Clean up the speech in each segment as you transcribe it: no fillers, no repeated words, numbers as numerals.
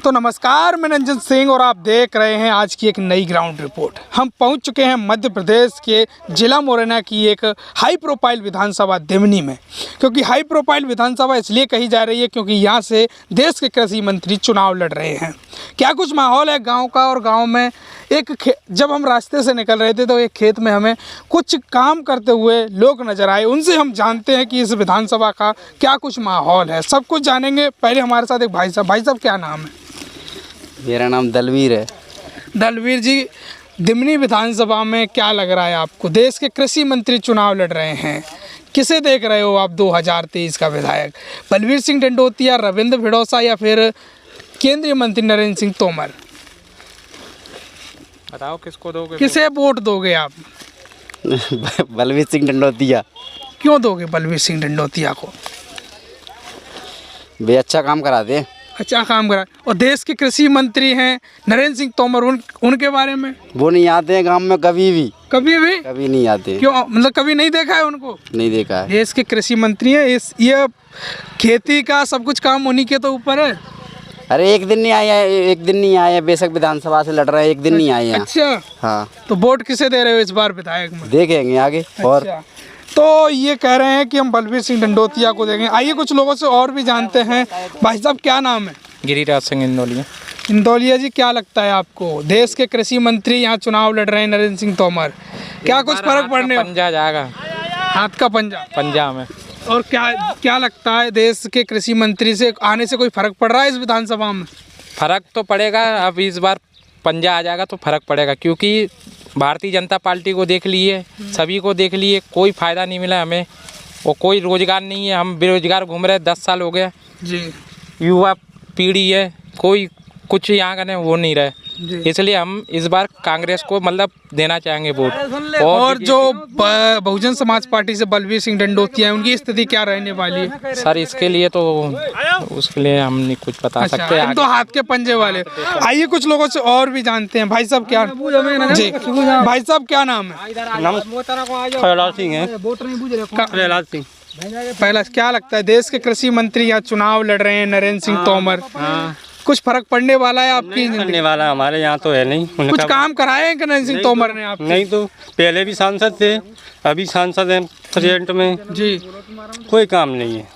तो नमस्कार, मैं रंजन सिंह और आप देख रहे हैं आज की एक नई ग्राउंड रिपोर्ट। हम पहुंच चुके हैं मध्य प्रदेश के जिला मुरैना की एक हाई प्रोफाइल विधानसभा दिमनी में। क्योंकि हाई प्रोफाइल विधानसभा इसलिए कही जा रही है क्योंकि यहाँ से देश के कृषि मंत्री चुनाव लड़ रहे हैं। क्या कुछ माहौल है गाँव का, और गाँव में जब हम रास्ते से निकल रहे थे तो एक खेत में हमें कुछ काम करते हुए लोग नजर आए। उनसे हम जानते हैं कि इस विधानसभा का क्या कुछ माहौल है, सब कुछ जानेंगे। पहले हमारे साथ एक भाई साहब क्या नाम है? मेरा नाम दलवीर है। दलवीर जी, दिमनी विधानसभा में क्या लग रहा है आपको? देश के कृषि मंत्री चुनाव लड़ रहे हैं, किसे देख रहे हो आप 2023 का विधायक? बलवीर सिंह डंडोतिया, रविंद्र भिड़ोसा या फिर केंद्रीय मंत्री नरेंद्र सिंह तोमर? बताओ किसको दोगे? किसे वोट दोगे आप? बलवीर सिंह डंडोतिया। क्यों दोगे बलवीर सिंह डंडोतिया को? वे अच्छा काम कराते हैं। अच्छा काम करा। और देश के कृषि मंत्री हैं नरेंद्र सिंह तोमर, उनके बारे में? वो नहीं आते हैं गांव में कभी भी कभी नहीं आते। क्यों, मतलब कभी नहीं देखा है उनको? नहीं देखा है। देश के कृषि मंत्री हैं, ये खेती का सब कुछ काम उन्हीं के तो ऊपर है। अरे एक दिन नहीं आए हैं, बेशक विधानसभा से लड़ रहे हैं, एक दिन नहीं आए हैं। अच्छा हाँ, तो वोट किसे दे रहे हो इस बार विधायक में? देखेंगे आगे। और अच्छा, तो ये कह रहे हैं कि हम बलवीर सिंह डंडोतिया को देंगे। आइए कुछ लोगों से और भी जानते हैं। भाई साहब क्या नाम है? गिरिराज सिंह इंदौलिया। इंदौलिया जी, क्या लगता है आपको? देश के कृषि मंत्री यहाँ चुनाव लड़ रहे हैं नरेंद्र सिंह तोमर, क्या कुछ फर्क पड़ने? पंजा जाएगा, हाथ का पंजा में। और क्या लगता है, देश के कृषि मंत्री से आने से कोई फर्क पड़ रहा है इस विधानसभा में? फर्क तो पड़ेगा। अब इस बार पंजा आ जाएगा तो फर्क पड़ेगा, क्योंकि भारतीय जनता पार्टी को देख लिए, सभी को देख लिए, कोई फ़ायदा नहीं मिला हमें। और कोई रोज़गार नहीं है, हम बेरोजगार घूम रहे, 10 साल हो गए जी। युवा पीढ़ी है, कोई कुछ यहाँ का नहीं, वो नहीं रहे। इसलिए हम इस बार कांग्रेस को मतलब देना चाहेंगे वोट। और जो बहुजन समाज पार्टी से बलवीर सिंह डंडोतिया है, उनकी स्थिति क्या रहने वाली है? सर इसके लिए तो उसके लिए हम नहीं कुछ बता सकते। हम तो हाथ के पंजे वाले। आइए कुछ लोगों से और भी जानते हैं। भाई साहब क्या जी, भाई साहब क्या नाम है? प्रहलाद सिंह है। प्रहलाद सिंह। पहला क्या लगता है, देश के कृषि मंत्री यहाँ चुनाव लड़ रहे हैं नरेंद्र सिंह तोमर, कुछ फर्क पड़ने वाला है आपकी? पड़ने वाला हमारे यहाँ तो है नहीं। कुछ काम कराए हैं नरेंद्र सिंह तोमर ने आप? नहीं, तो पहले भी सांसद थे, अभी सांसद हैं प्रेजेंट में जी। कोई काम नहीं है।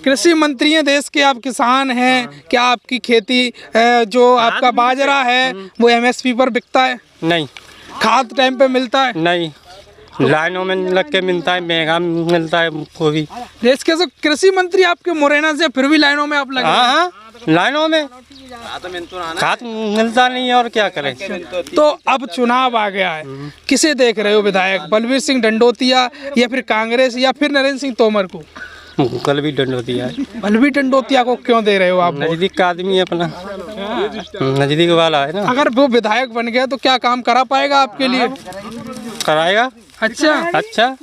कृषि मंत्री हैं देश के, आप किसान हैं, क्या आपकी खेती जो आपका बाजरा है वो MSP पर बिकता है? नहीं। खाद टाइम पे मिलता है? नहीं, लाइनों में लग के मिलता है, महंगा मिलता है वो भी। देश के कृषि मंत्री आपके मुरैना से, फिर भी लाइनों में आप लगे? हाँ, लाइनों में खाद मिलता नहीं है, और क्या करें। तो अब चुनाव आ गया है, किसे देख रहे हो विधायक? बलवीर सिंह डंडोतिया या फिर कांग्रेस या फिर नरेंद्र सिंह तोमर को? बलवीर डंडोतिया है। बलवीर डंडोतिया को क्यों दे रहे हो आप? नजदीक का आदमी है अपना, नजदीक वाला है ना। अगर वो विधायक बन गया तो क्या काम करा पाएगा आपके लिए? कराएगा। अच्छा।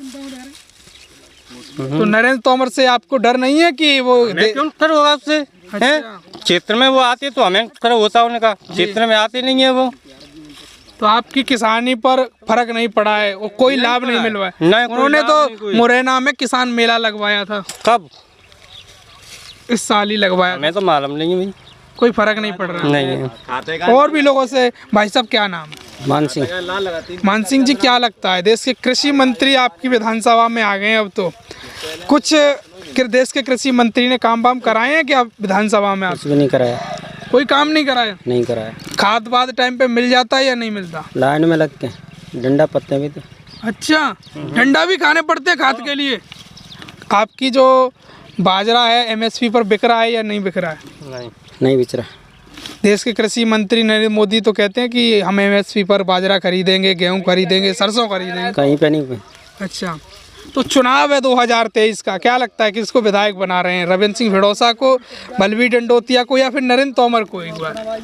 तो नरेंद्र तोमर से आपको डर नहीं है कि वो क्यों डर होगा उससे? अच्छा। क्षेत्र में वो आते तो हमें डर होता उनका, क्षेत्र में आते नहीं है वो। तो आपकी किसानी पर फर्क नहीं पड़ा है, वो कोई लाभ नहीं मिल रहा है? उन्होंने तो मुरैना में किसान मेला लगवाया था। कब? इस साल ही लगवाया। हमें तो मालूम नहीं है भाई। कोई फर्क नहीं पड़ रहा? नहीं। और भी लोगों से। भाई साहब क्या नाम है? मान सिंह जी, क्या लगता है, देश के कृषि मंत्री आपकी विधानसभा में आ गए हैं, अब तो कुछ देश के कृषि मंत्री ने काम वाम कराए हैं क्या विधानसभा में? कुछ भी नहीं कराया। कोई काम नहीं कराया? नहीं कराया। खाद वाद टाइम पे मिल जाता है या नहीं मिलता? लाइन में लग के डंडा पत्ते भी तो। अच्छा, डंडा भी खाने पड़ते हैं खाद के लिए? आपकी जो बाजरा है MSP पर बिक रहा है या नहीं बिक रहा है? नहीं बिक रहा। देश के कृषि मंत्री नरेंद्र मोदी तो कहते हैं कि हम MSP पर बाजरा खरीदेंगे, गेहूं खरीदेंगे, सरसों खरीदेंगे। कहीं पे नहीं। अच्छा, तो चुनाव है 2023 का, क्या लगता है किसको विधायक बना रहे हैं? रविंद्र सिंह भिड़ोसा को, बलवीर डंडोतिया को या फिर नरेंद्र तोमर को एक बार?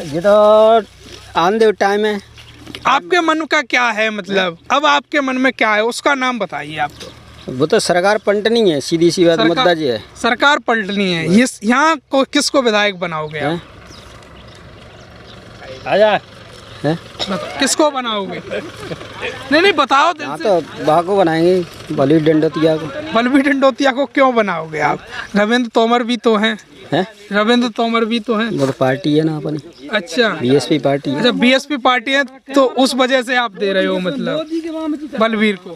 ये तो आन दे टाइम है। आपके मन का क्या है, मतलब अब आपके मन में क्या है उसका नाम बताइए आप। तो वो तो सरकार पलटनी है, सीधी सी बात मुद्दा जी है। सरकार पलटनी है, ये यहाँ को किसको विधायक बनाओगे आप? आजा हैं? किसको बनाओगे? नहीं बताओ दिल हाँ से। तो वहाँ को बनाएंगे बलवीर डंडोतिया को। बलबीर डंडोतिया को क्यों बनाओगे आप? रविंद्र तोमर भी तो हैं। हैं? रविंद्र तोमर भी तो हैं। वो तो पार्टी है ना अपनी, अच्छा बीएसपी पार्टी है। अच्छा, बीएसपी पार्टी है तो उस वजह से आप दे रहे हो मतलब बलबीर को।